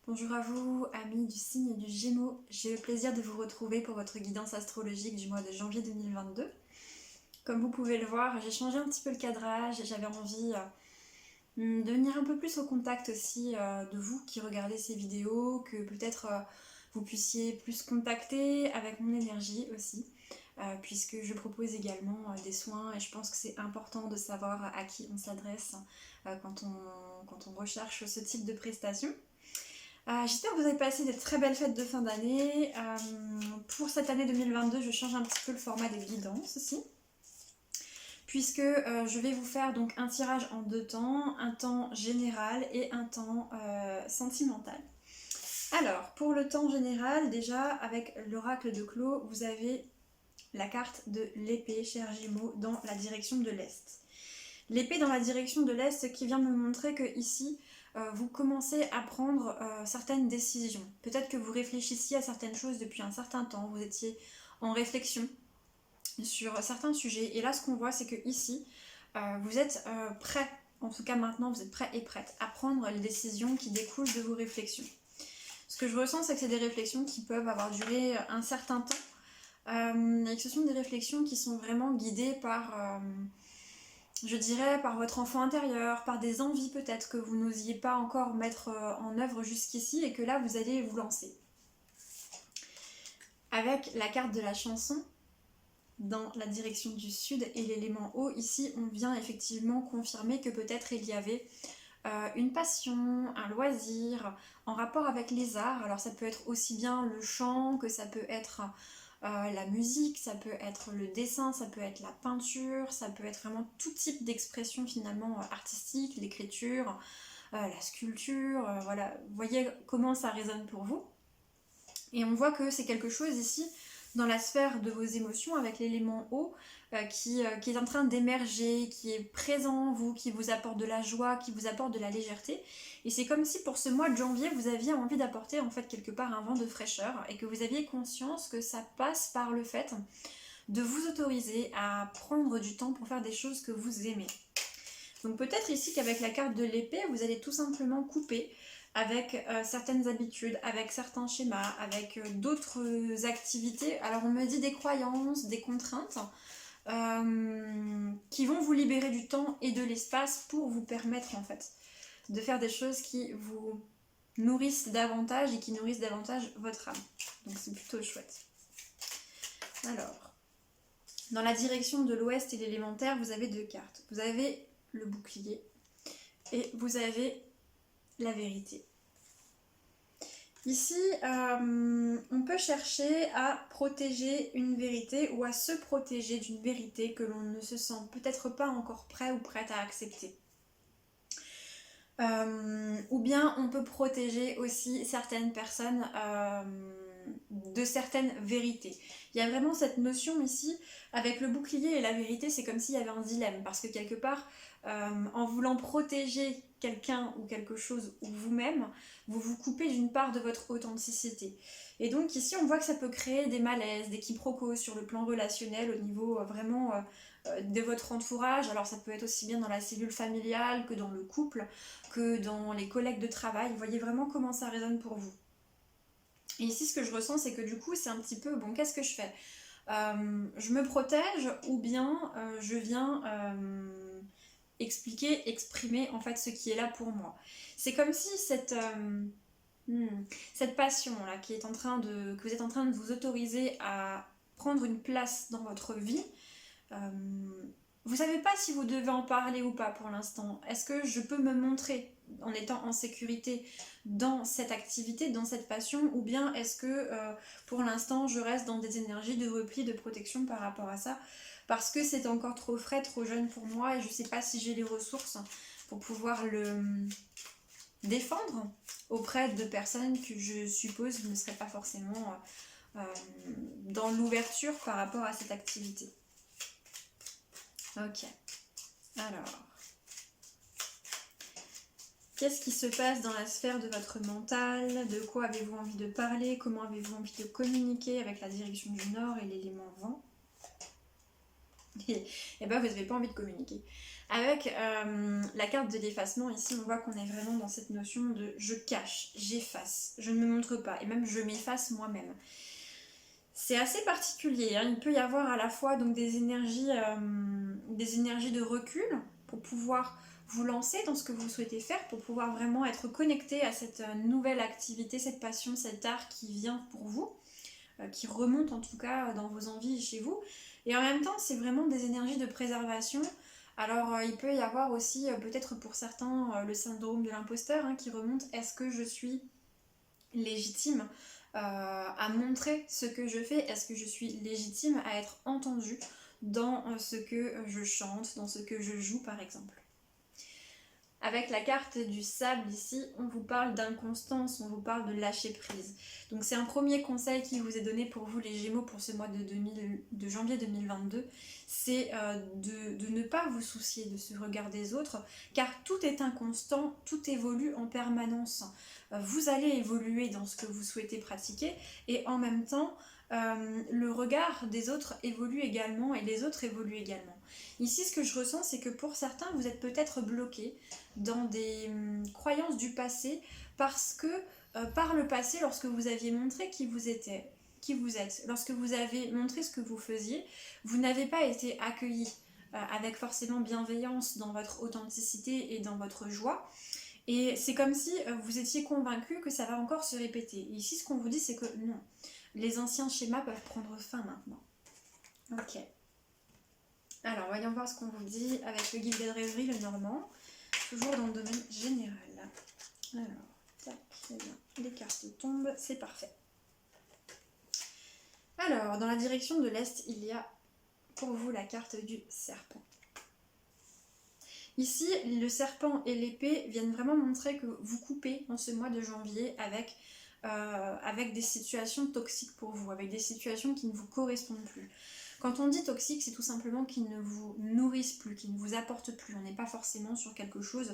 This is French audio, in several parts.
Bonjour à vous, amis du signe du Gémeaux. J'ai le plaisir de vous retrouver pour votre guidance astrologique du mois de janvier 2022. Comme vous pouvez le voir, j'ai changé un petit peu le cadrage et j'avais envie de venir un peu plus au contact aussi de vous qui regardez ces vidéos, que peut-être vous puissiez plus contacter avec mon énergie aussi, puisque je propose également des soins et je pense que c'est important de savoir à qui on s'adresse quand on recherche ce type de prestations. J'espère que vous avez passé de très belles fêtes de fin d'année. Pour cette année 2022, je change un petit peu le format des guidances aussi, puisque je vais vous faire donc un tirage en deux temps, un temps général et un temps sentimental. Alors, pour le temps général, déjà avec l'oracle de Clos, vous avez la carte de l'épée, chers Gémeaux, dans la direction de l'Est. L'épée dans la direction de l'Est, ce qui vient me montrer que ici, vous commencez à prendre certaines décisions. Peut-être que vous réfléchissiez à certaines choses depuis un certain temps, vous étiez en réflexion sur certains sujets. Et là, ce qu'on voit, c'est que ici, vous êtes prêt, en tout cas maintenant, vous êtes prêt et prête à prendre les décisions qui découlent de vos réflexions. Ce que je ressens, c'est que c'est des réflexions qui peuvent avoir duré un certain temps, et que ce sont des réflexions qui sont vraiment guidées par... je dirais par votre enfant intérieur, par des envies peut-être que vous n'osiez pas encore mettre en œuvre jusqu'ici et que là vous allez vous lancer. Avec la carte de la chanson dans la direction du sud et l'élément eau, ici on vient effectivement confirmer que peut-être il y avait une passion, un loisir en rapport avec les arts. Alors ça peut être aussi bien le chant que ça peut être la musique, ça peut être le dessin, ça peut être la peinture, ça peut être vraiment tout type d'expression finalement artistique, l'écriture, la sculpture, voilà. Vous voyez comment ça résonne pour vous. Et on voit que c'est quelque chose ici dans la sphère de vos émotions avec l'élément eau qui est en train d'émerger, qui est présent en vous, qui vous apporte de la joie, qui vous apporte de la légèreté. Et c'est comme si pour ce mois de janvier, vous aviez envie d'apporter en fait quelque part un vent de fraîcheur et que vous aviez conscience que ça passe par le fait de vous autoriser à prendre du temps pour faire des choses que vous aimez. Donc peut-être ici qu'avec la carte de l'épée, vous allez tout simplement couper avec certaines habitudes, avec certains schémas, avec d'autres activités. Alors on me dit des croyances, des contraintes qui vont vous libérer du temps et de l'espace pour vous permettre en fait de faire des choses qui vous nourrissent davantage et qui nourrissent davantage votre âme. Donc c'est plutôt chouette. Alors, dans la direction de l'ouest et l'élémentaire, vous avez deux cartes. Vous avez le bouclier et vous avez la vérité. Ici, on peut chercher à protéger une vérité ou à se protéger d'une vérité que l'on ne se sent peut-être pas encore prêt ou prête à accepter. Ou bien on peut protéger aussi certaines personnes de certaines vérités. Il y a vraiment cette notion ici, avec le bouclier et la vérité, c'est comme s'il y avait un dilemme, parce que quelque part, en voulant protéger quelqu'un ou quelque chose ou vous-même, vous vous coupez d'une part de votre authenticité. Et donc ici, on voit que ça peut créer des malaises, des quiproquos sur le plan relationnel au niveau vraiment de votre entourage. Alors ça peut être aussi bien dans la cellule familiale que dans le couple, que dans les collègues de travail. Vous voyez vraiment comment ça résonne pour vous. Et ici, ce que je ressens, c'est que du coup, c'est un petit peu, bon, qu'est-ce que je fais ? Je me protège ou bien je viens exprimer en fait ce qui est là pour moi. C'est comme si cette passion là qui est en train que vous êtes en train de vous autoriser à prendre une place dans votre vie, vous savez pas si vous devez en parler ou pas pour l'instant. Est-ce que je peux me montrer en étant en sécurité dans cette activité, dans cette passion, ou bien est-ce que pour l'instant je reste dans des énergies de repli, de protection par rapport à ça, parce que c'est encore trop frais, trop jeune pour moi et je sais pas si j'ai les ressources pour pouvoir le défendre auprès de personnes que je suppose ne seraient pas forcément dans l'ouverture par rapport à cette activité. Ok, alors, qu'est-ce qui se passe dans la sphère de votre mental? De quoi avez-vous envie de parler? Comment avez-vous envie de communiquer avec la direction du nord et l'élément vent? Et bien, vous n'avez pas envie de communiquer. Avec la carte de l'effacement, ici on voit qu'on est vraiment dans cette notion de je cache, j'efface, je ne me montre pas, et même je m'efface moi-même. C'est assez particulier, hein. Il peut y avoir à la fois donc des énergies de recul pour pouvoir vous lancer dans ce que vous souhaitez faire, pour pouvoir vraiment être connecté à cette nouvelle activité, cette passion, cet art qui vient pour vous, qui remonte en tout cas dans vos envies chez vous. Et en même temps, c'est vraiment des énergies de préservation. Alors, il peut y avoir aussi, peut-être pour certains, le syndrome de l'imposteur hein, qui remonte. Est-ce que je suis légitime à montrer ce que je fais? Est-ce que je suis légitime à être entendue dans ce que je chante, dans ce que je joue par exemple? Avec la carte du sable ici, on vous parle d'inconstance, on vous parle de lâcher prise. Donc c'est un premier conseil qui vous est donné pour vous les Gémeaux pour ce mois de janvier 2022, c'est de ne pas vous soucier de ce regard des autres, car tout est inconstant, tout évolue en permanence. Vous allez évoluer dans ce que vous souhaitez pratiquer et en même temps, le regard des autres évolue également et les autres évoluent également. Ici, ce que je ressens, c'est que pour certains, vous êtes peut-être bloqués dans des croyances du passé parce que par le passé, lorsque vous aviez montré qui vous êtes, lorsque vous avez montré ce que vous faisiez, vous n'avez pas été accueilli avec forcément bienveillance dans votre authenticité et dans votre joie. Et c'est comme si vous étiez convaincu que ça va encore se répéter. Et ici, ce qu'on vous dit, c'est que non, les anciens schémas peuvent prendre fin maintenant. Ok. Alors, voyons voir ce qu'on vous dit avec le guide des rêveries, le normand. Toujours dans le domaine général. Alors, tac, très bien. Les cartes tombent, c'est parfait. Alors, dans la direction de l'Est, il y a pour vous la carte du serpent. Ici, le serpent et l'épée viennent vraiment montrer que vous coupez en ce mois de janvier avec des situations toxiques pour vous, avec des situations qui ne vous correspondent plus. Quand on dit toxique, c'est tout simplement qu'ils ne vous nourrissent plus, qu'ils ne vous apportent plus. On n'est pas forcément sur quelque chose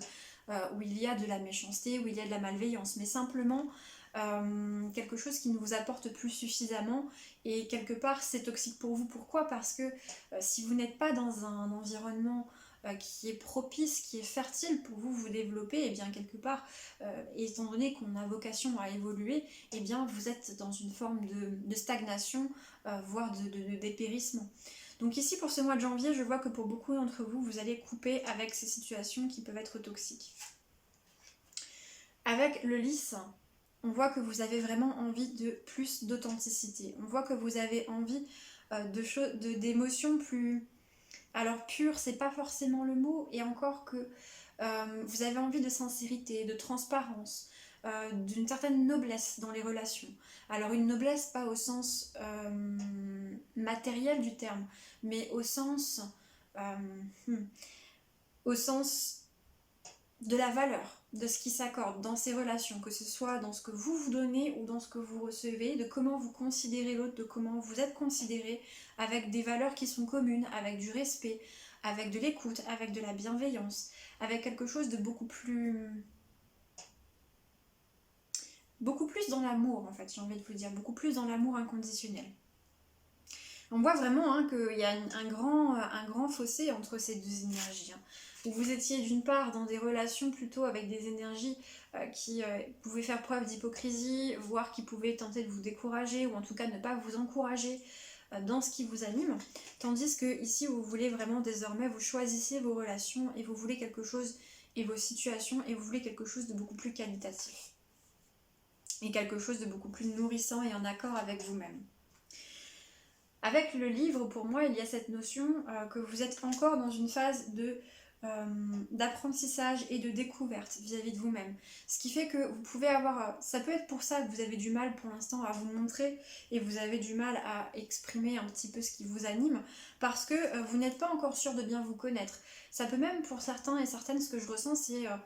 où il y a de la méchanceté, où il y a de la malveillance, mais simplement quelque chose qui ne vous apporte plus suffisamment. Et quelque part, c'est toxique pour vous. Pourquoi? Parce que si vous n'êtes pas dans un environnement qui est propice, qui est fertile pour vous vous développer, et bien quelque part, étant donné qu'on a vocation à évoluer, et bien vous êtes dans une forme de stagnation, voire de dépérissement. Donc ici pour ce mois de janvier, je vois que pour beaucoup d'entre vous, vous allez couper avec ces situations qui peuvent être toxiques. Avec le lys, on voit que vous avez vraiment envie de plus d'authenticité. On voit que vous avez envie d'émotions plus... Alors pur, c'est pas forcément le mot, et encore que vous avez envie de sincérité, de transparence, d'une certaine noblesse dans les relations. Alors une noblesse pas au sens matériel du terme, mais au sens de la valeur, de ce qui s'accorde dans ces relations, que ce soit dans ce que vous vous donnez ou dans ce que vous recevez, de comment vous considérez l'autre, de comment vous êtes considéré, avec des valeurs qui sont communes, avec du respect, avec de l'écoute, avec de la bienveillance, avec quelque chose de beaucoup plus dans l'amour en fait, j'ai envie de vous dire, beaucoup plus dans l'amour inconditionnel. On voit vraiment qu'il y a un grand fossé entre ces deux énergies. Où vous étiez d'une part dans des relations plutôt avec des énergies qui pouvaient faire preuve d'hypocrisie, voire qui pouvaient tenter de vous décourager, ou en tout cas ne pas vous encourager dans ce qui vous anime. Tandis que ici, vous voulez vraiment désormais, vous choisissez vos relations et vous voulez quelque chose, et vos situations, et vous voulez quelque chose de beaucoup plus qualitatif. Et quelque chose de beaucoup plus nourrissant et en accord avec vous-même. Avec le livre, pour moi, il y a cette notion que vous êtes encore dans une phase d'apprentissage et de découverte vis-à-vis de vous-même. Ce qui fait que vous pouvez avoir... Ça peut être pour ça que vous avez du mal pour l'instant à vous montrer et vous avez du mal à exprimer un petit peu ce qui vous anime parce que vous n'êtes pas encore sûr de bien vous connaître. Ça peut même pour certains et certaines, ce que je ressens, c'est... à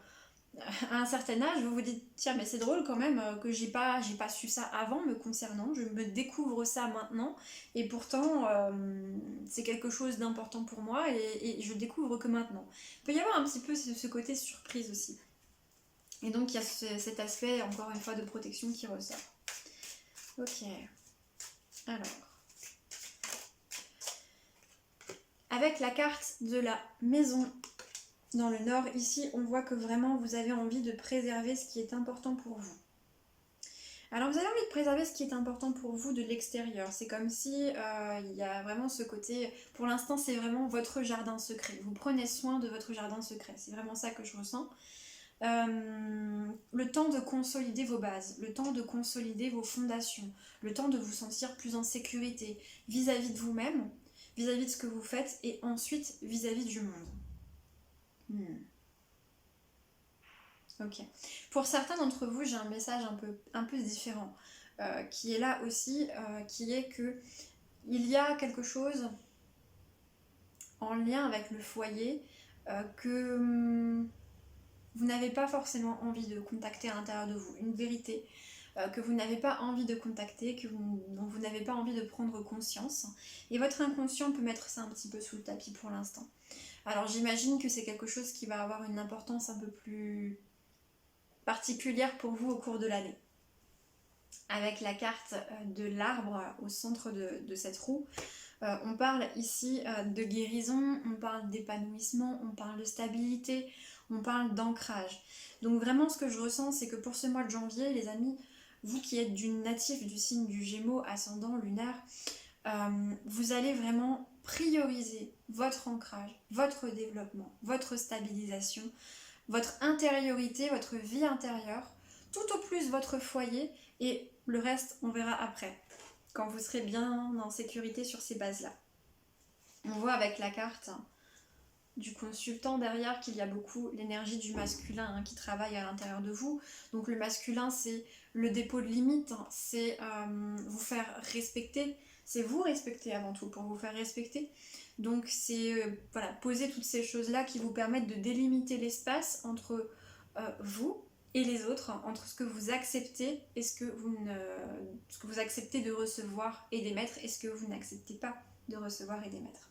un certain âge, vous vous dites tiens mais c'est drôle quand même que j'ai pas su ça avant me concernant, je me découvre ça maintenant et pourtant c'est quelque chose d'important pour moi et je découvre que maintenant. Il peut y avoir un petit peu ce côté surprise aussi. Et donc il y a cet aspect encore une fois de protection qui ressort. Ok. Alors. Avec la carte de la maison Dans le nord, ici, on voit que vraiment vous avez envie de préserver ce qui est important pour vous. Alors vous avez envie de préserver ce qui est important pour vous de l'extérieur. C'est comme si il y a vraiment ce côté, pour l'instant c'est vraiment votre jardin secret. Vous prenez soin de votre jardin secret, c'est vraiment ça que je ressens. Le temps de consolider vos bases, le temps de consolider vos fondations, le temps de vous sentir plus en sécurité vis-à-vis de vous-même, vis-à-vis de ce que vous faites et ensuite vis-à-vis du monde. Ok. Pour certains d'entre vous, j'ai un message un peu différent qui est là aussi, qui est que il y a quelque chose en lien avec le foyer que vous n'avez pas forcément envie de contacter à l'intérieur de vous, une vérité que vous n'avez pas envie de contacter, dont vous n'avez pas envie de prendre conscience. Et votre inconscient peut mettre ça un petit peu sous le tapis pour l'instant. Alors j'imagine que c'est quelque chose qui va avoir une importance un peu plus particulière pour vous au cours de l'année. Avec la carte de l'arbre au centre de cette roue, on parle ici de guérison, on parle d'épanouissement, on parle de stabilité, on parle d'ancrage. Donc vraiment ce que je ressens, c'est que pour ce mois de janvier, les amis, vous qui êtes du natif du signe du Gémeaux, ascendant lunaire, vous allez vraiment prioriser votre ancrage, votre développement, votre stabilisation, votre intériorité, votre vie intérieure, tout au plus votre foyer, et le reste on verra après, quand vous serez bien en sécurité sur ces bases-là. On voit avec la carte du consultant derrière qu'il y a beaucoup l'énergie du masculin qui travaille à l'intérieur de vous. Donc le masculin, c'est le dépôt de limites, c'est vous faire respecter, c'est vous respecter avant tout pour vous faire respecter. Donc c'est voilà, poser toutes ces choses-là qui vous permettent de délimiter l'espace entre vous et les autres, entre ce que vous acceptez et ce que vous acceptez de recevoir et d'émettre et ce que vous n'acceptez pas de recevoir et d'émettre.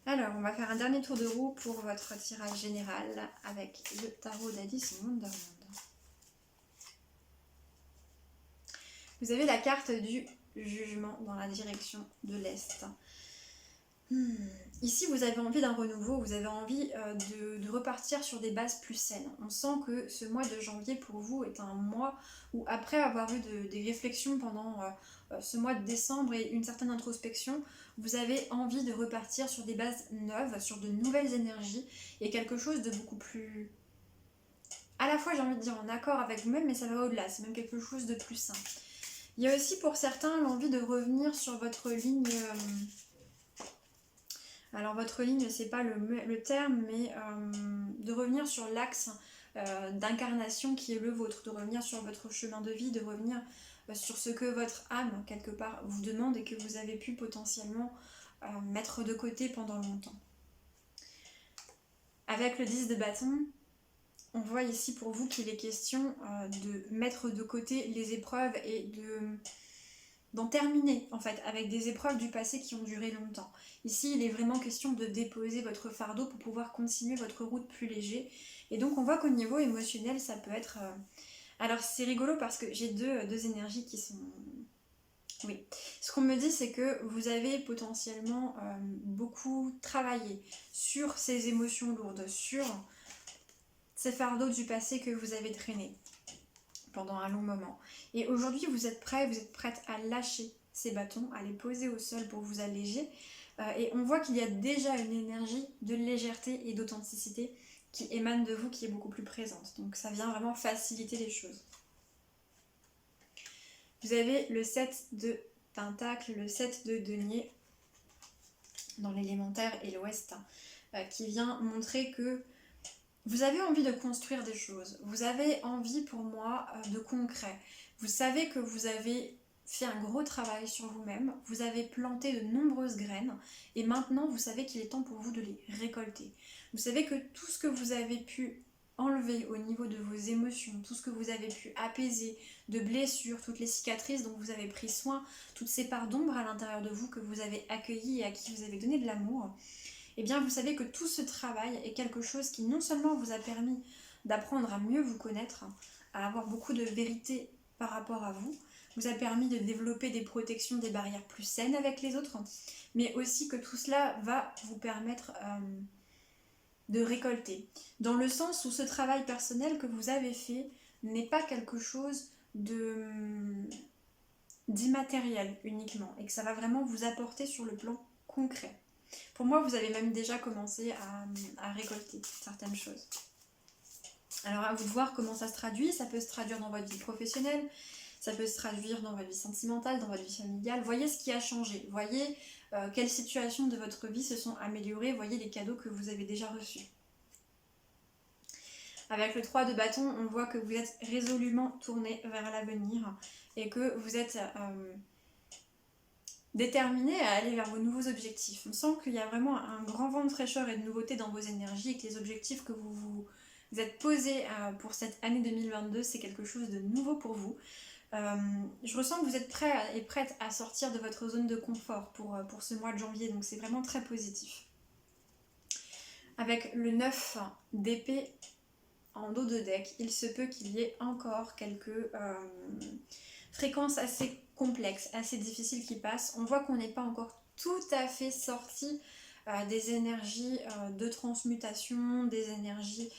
Alors, on va faire un dernier tour de roue pour votre tirage général avec le tarot d'Alice Wonderland. Vous avez la carte du jugement dans la direction de l'Est. Ici, vous avez envie d'un renouveau, vous avez envie de repartir sur des bases plus saines. On sent que ce mois de janvier pour vous est un mois où, après avoir eu des réflexions pendant ce mois de décembre et une certaine introspection, vous avez envie de repartir sur des bases neuves, sur de nouvelles énergies et quelque chose de beaucoup plus... À la fois, j'ai envie de dire en accord avec vous-même, mais ça va au-delà, c'est même quelque chose de plus sain. Il y a aussi pour certains l'envie de revenir sur votre ligne... Alors votre ligne, c'est pas le terme, mais de revenir sur l'axe d'incarnation qui est le vôtre, de revenir sur votre chemin de vie, de revenir sur ce que votre âme, quelque part, vous demande et que vous avez pu potentiellement mettre de côté pendant longtemps. Avec le 10 de bâton, on voit ici pour vous qu'il est question de mettre de côté les épreuves et d'en terminer en fait avec des épreuves du passé qui ont duré longtemps. Ici il est vraiment question de déposer votre fardeau pour pouvoir continuer votre route plus léger, et donc on voit qu'au niveau émotionnel ça peut être... Alors c'est rigolo parce que j'ai deux énergies qui sont... Oui, ce qu'on me dit c'est que vous avez potentiellement beaucoup travaillé sur ces émotions lourdes, sur ces fardeaux du passé que vous avez traînés pendant un long moment. Et aujourd'hui, vous êtes prête à lâcher ces bâtons, à les poser au sol pour vous alléger. Et on voit qu'il y a déjà une énergie de légèreté et d'authenticité qui émane de vous, qui est beaucoup plus présente. Donc ça vient vraiment faciliter les choses. Vous avez le 7 de Pentacle, le 7 de Denier dans l'élémentaire et l'Ouest, qui vient montrer que vous avez envie de construire des choses, vous avez envie pour moi de concret. Vous savez que vous avez fait un gros travail sur vous-même, vous avez planté de nombreuses graines et maintenant vous savez qu'il est temps pour vous de les récolter. Vous savez que tout ce que vous avez pu enlever au niveau de vos émotions, tout ce que vous avez pu apaiser, de blessures, toutes les cicatrices dont vous avez pris soin, toutes ces parts d'ombre à l'intérieur de vous que vous avez accueillies et à qui vous avez donné de l'amour, eh bien vous savez que tout ce travail est quelque chose qui non seulement vous a permis d'apprendre à mieux vous connaître, à avoir beaucoup de vérité par rapport à vous, vous a permis de développer des protections, des barrières plus saines avec les autres, mais aussi que tout cela va vous permettre de récolter. Dans le sens où ce travail personnel que vous avez fait n'est pas quelque chose d'immatériel uniquement et que ça va vraiment vous apporter sur le plan concret. Pour moi, vous avez même déjà commencé à récolter certaines choses. Alors à vous de voir comment ça se traduit. Ça peut se traduire dans votre vie professionnelle, ça peut se traduire dans votre vie sentimentale, dans votre vie familiale. Voyez ce qui a changé, voyez quelles situations de votre vie se sont améliorées, voyez les cadeaux que vous avez déjà reçus. Avec le 3 de bâton, on voit que vous êtes résolument tourné vers l'avenir et que vous êtes déterminé à aller vers vos nouveaux objectifs. On sent qu'il y a vraiment un grand vent de fraîcheur et de nouveauté dans vos énergies et que les objectifs que vous êtes posés pour cette année 2022, c'est quelque chose de nouveau pour vous. Je ressens que vous êtes prêt et prête à sortir de votre zone de confort pour ce mois de janvier, donc c'est vraiment très positif. Avec le 9 d'épée en dos de deck, il se peut qu'il y ait encore quelques fréquences assez complexes, assez difficiles qui passent. On voit qu'on n'est pas encore tout à fait sorti des énergies de transmutation, des énergies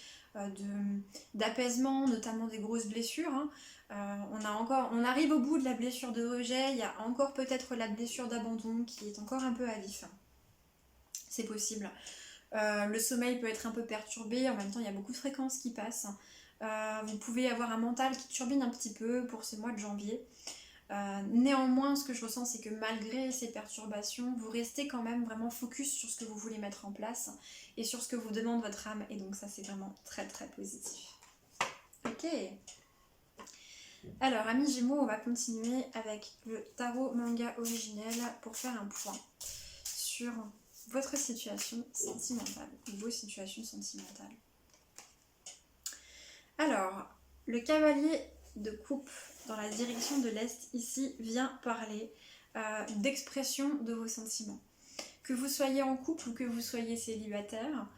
d'apaisement, notamment des grosses blessures. On arrive au bout de la blessure de rejet, il y a encore peut-être la blessure d'abandon qui est encore un peu à vif. C'est possible. Le sommeil peut être un peu perturbé, en même temps il y a beaucoup de fréquences qui passent. Vous pouvez avoir un mental qui turbine un petit peu pour ce mois de janvier. Néanmoins, ce que je ressens, c'est que malgré ces perturbations, vous restez quand même vraiment focus sur ce que vous voulez mettre en place et sur ce que vous demande votre âme. Et donc ça, c'est vraiment très très positif. Ok. Alors, amis Gémeaux, on va continuer avec le tarot manga originel pour faire un point sur votre situation sentimentale, vos situations sentimentales. Alors, le cavalier de coupe dans la direction de l'Est, ici, vient parler d'expression de vos sentiments. Que vous soyez en couple ou que vous soyez célibataire,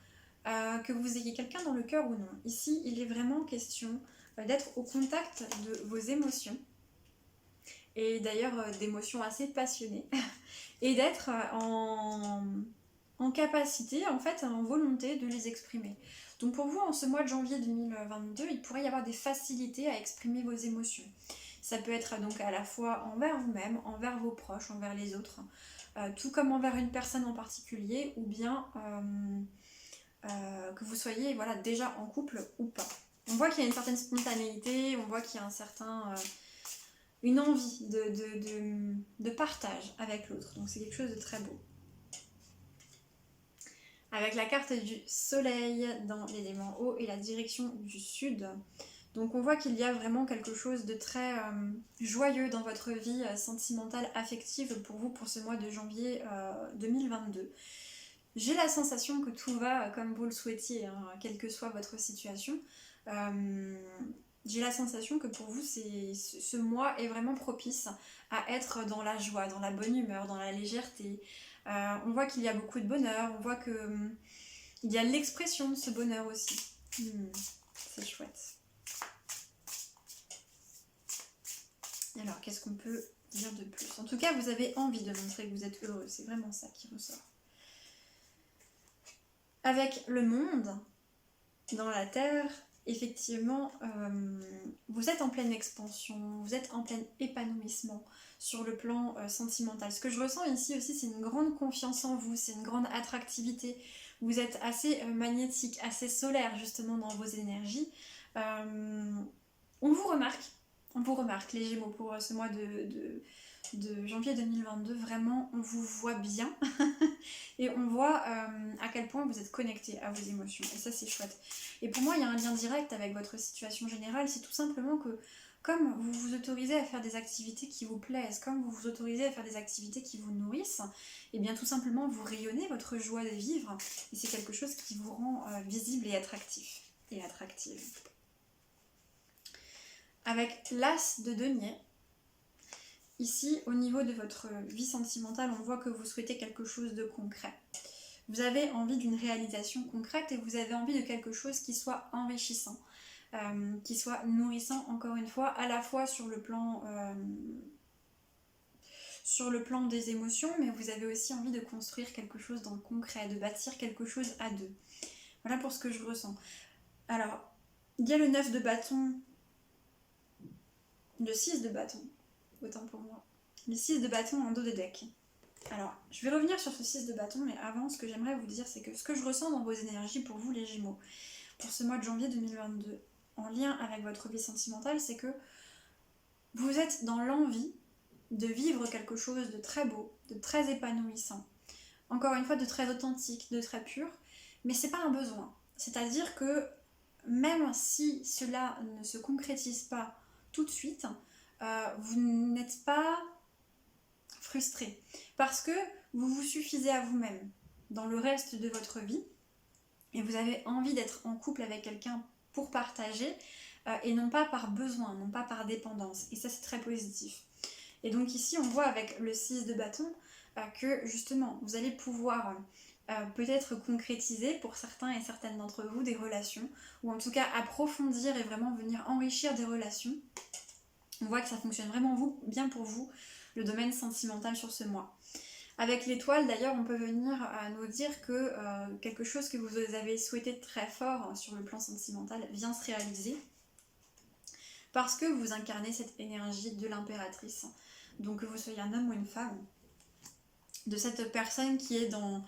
que vous ayez quelqu'un dans le cœur ou non. Ici, il est vraiment question d'être au contact de vos émotions, et d'ailleurs d'émotions assez passionnées, et d'être en capacité, en fait, en volonté de les exprimer. Donc pour vous, en ce mois de janvier 2022, il pourrait y avoir des facilités à exprimer vos émotions. Ça peut être donc à la fois envers vous-même, envers vos proches, envers les autres, tout comme envers une personne en particulier, ou bien que vous soyez déjà en couple ou pas. On voit qu'il y a une certaine spontanéité, on voit qu'il y a une envie de partage avec l'autre. Donc c'est quelque chose de très beau. Avec la carte du soleil dans l'élément eau et la direction du sud. Donc on voit qu'il y a vraiment quelque chose de très joyeux dans votre vie sentimentale, affective pour vous pour ce mois de janvier 2022. J'ai la sensation que tout va comme vous le souhaitiez, hein, quelle que soit votre situation. J'ai la sensation que pour vous, ce mois est vraiment propice à être dans la joie, dans la bonne humeur, dans la légèreté. On voit qu'il y a beaucoup de bonheur, on voit qu'il y a l'expression de ce bonheur aussi. C'est chouette. Alors, qu'est-ce qu'on peut dire de plus? En tout cas, vous avez envie de montrer que vous êtes heureux, c'est vraiment ça qui ressort. Avec le monde, dans la Terre, effectivement, vous êtes en pleine expansion, vous êtes en plein épanouissement sur le plan sentimental. Ce que je ressens ici aussi, c'est une grande confiance en vous, c'est une grande attractivité. Vous êtes assez magnétique, assez solaire justement dans vos énergies. On vous remarque les Gémeaux pour ce mois de janvier 2022, vraiment on vous voit bien et on voit à quel point vous êtes connecté à vos émotions et ça c'est chouette. Et pour moi il y a un lien direct avec votre situation générale, c'est tout simplement que comme vous vous autorisez à faire des activités qui vous plaisent, comme vous vous autorisez à faire des activités qui vous nourrissent, et bien tout simplement vous rayonnez votre joie de vivre et c'est quelque chose qui vous rend visible et attractif et attractive. Avec l'as de denier, ici, au niveau de votre vie sentimentale, on voit que vous souhaitez quelque chose de concret. Vous avez envie d'une réalisation concrète et vous avez envie de quelque chose qui soit enrichissant, qui soit nourrissant, encore une fois, à la fois sur le plan des émotions, mais vous avez aussi envie de construire quelque chose dans le concret, de bâtir quelque chose à deux. Voilà pour ce que je ressens. Alors, il y a le 9 de bâton, le 6 de bâton, autant pour moi. Le 6 de bâton en dos de deck. Alors, je vais revenir sur ce 6 de bâton, mais avant, ce que j'aimerais vous dire, c'est que ce que je ressens dans vos énergies pour vous, les Gémeaux, pour ce mois de janvier 2022, en lien avec votre vie sentimentale, c'est que vous êtes dans l'envie de vivre quelque chose de très beau, de très épanouissant. Encore une fois, de très authentique, de très pur, mais c'est pas un besoin. C'est-à-dire que même si cela ne se concrétise pas tout de suite, vous n'êtes pas frustré parce que vous vous suffisez à vous-même dans le reste de votre vie et vous avez envie d'être en couple avec quelqu'un pour partager et non pas par besoin, non pas par dépendance. Et ça, c'est très positif. Et donc ici, on voit avec le 6 de bâton que justement, vous allez pouvoir peut-être concrétiser pour certains et certaines d'entre vous des relations, ou en tout cas approfondir et vraiment venir enrichir des relations. On voit que ça fonctionne vraiment bien pour vous, le domaine sentimental sur ce mois. Avec l'étoile, d'ailleurs, on peut venir nous dire que quelque chose que vous avez souhaité très fort sur le plan sentimental vient se réaliser, parce que vous incarnez cette énergie de l'impératrice. Donc que vous soyez un homme ou une femme, de cette personne qui est dans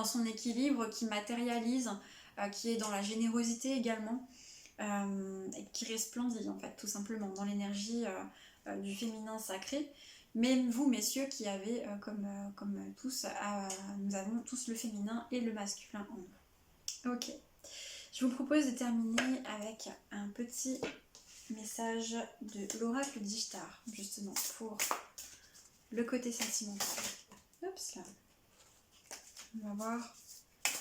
son équilibre, qui matérialise, qui est dans la générosité également, et qui resplendit en fait, tout simplement, dans l'énergie du féminin sacré. Mais vous, messieurs, qui avez, comme tous, nous avons tous le féminin et le masculin en nous. Ok. Je vous propose de terminer avec un petit message de l'oracle d'Ishtar, justement, pour le côté sentimental. Oups là. On va voir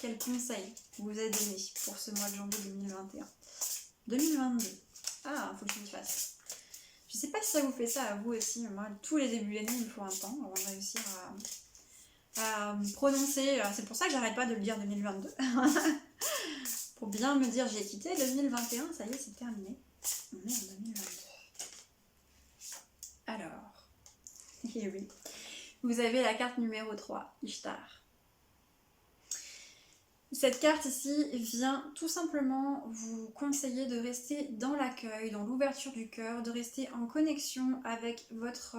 quel conseil vous a donné pour ce mois de janvier 2021. 2022. Ah, faut que je m'y fasse. Je sais pas si ça vous fait ça à vous aussi, mais moi, tous les débuts d'année, il me faut un temps avant de réussir à me prononcer. C'est pour ça que j'arrête pas de le dire 2022. Pour bien me dire, j'ai quitté 2021, ça y est, c'est terminé. On est en 2022. Alors, here we go. Vous avez la carte numéro 3, Ishtar. Cette carte ici vient tout simplement vous conseiller de rester dans l'accueil, dans l'ouverture du cœur, de rester en connexion avec votre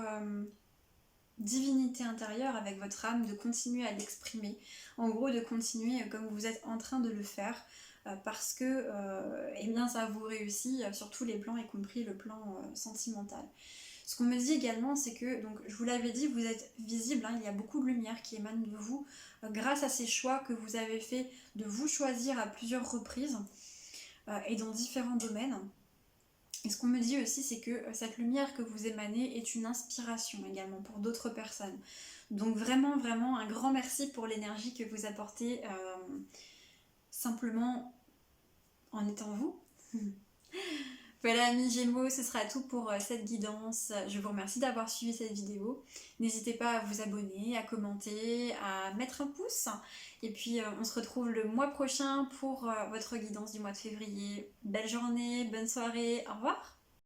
divinité intérieure, avec votre âme, de continuer à l'exprimer. En gros, de continuer comme vous êtes en train de le faire, parce que eh bien, ça vous réussit sur tous les plans, y compris le plan sentimental. Ce qu'on me dit également, c'est que, donc, je vous l'avais dit, vous êtes visible, hein, il y a beaucoup de lumière qui émane de vous grâce à ces choix que vous avez fait de vous choisir à plusieurs reprises et dans différents domaines. Et ce qu'on me dit aussi, c'est que cette lumière que vous émanez est une inspiration également pour d'autres personnes. Donc vraiment, vraiment un grand merci pour l'énergie que vous apportez simplement en étant vous. Voilà amis Gémeaux, ce sera tout pour cette guidance. Je vous remercie d'avoir suivi cette vidéo. N'hésitez pas à vous abonner, à commenter, à mettre un pouce. Et puis on se retrouve le mois prochain pour votre guidance du mois de février. Belle journée, bonne soirée, au revoir.